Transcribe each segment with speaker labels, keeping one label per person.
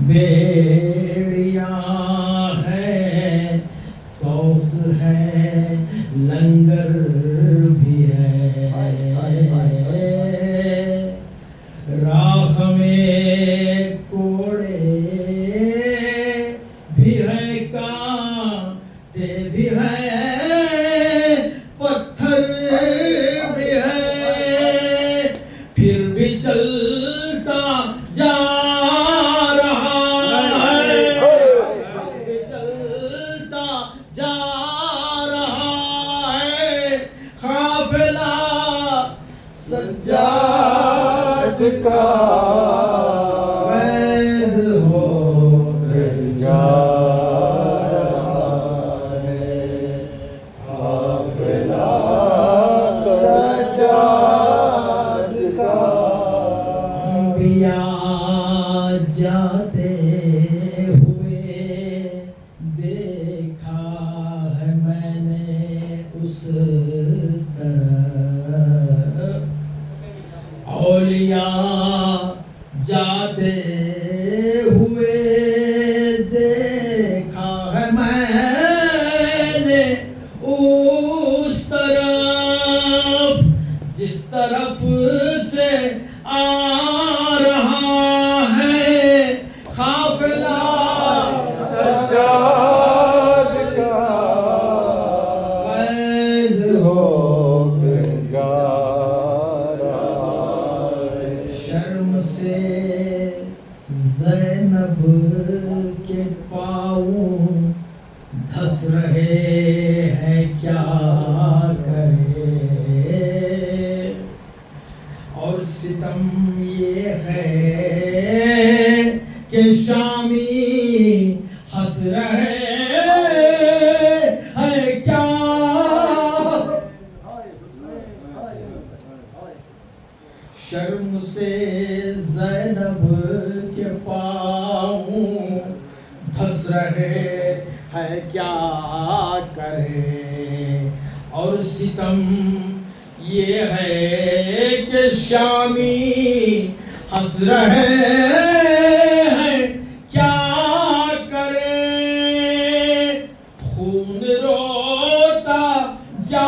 Speaker 1: بیڑیاں ہے توخ ہے لنگر بھی ہے راہ میں کوڑے بھی ہے کانٹے بھی ہے پتھر بھی ہے پھر بھی چلتا جا
Speaker 2: سجاد کا
Speaker 1: فیض ہو
Speaker 2: کر جا رہا ہے قافلہ سجاد کا
Speaker 1: انبیاء جاتے ہوئے دیکھا ہے میں نے اس طرف اولیاء جاتے ہوئے دیکھا ہے میں نے اس طرف جس طرف سے آ رہا ہے قافلہ
Speaker 2: سجاد کا
Speaker 1: فیض
Speaker 2: ہو کر جا
Speaker 1: شرم سے زینب کے پاؤں دھس رہے ہیں کیا کرے اور ستم یہ ہے کہ شامی ہنس رہے ہیں کیا شرم سے زینب کے پاؤں دھس رہے ہیں کیا کرے اور ستم یہ ہے کہ شامی ہنس رہے ہیں کیا کرے خون روتا جا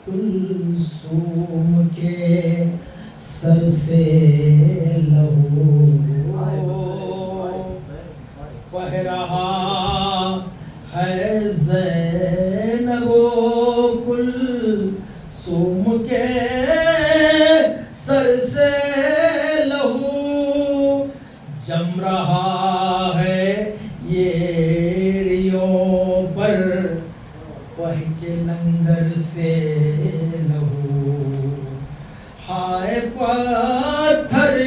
Speaker 1: کلثوم کے سر سے لہو بہہ رہا ہے زینب کلثوم کے سر سے لہو جم رہا ہے ایڑیوں پر بہہ کے لنگر سے لہو ہائے پتھر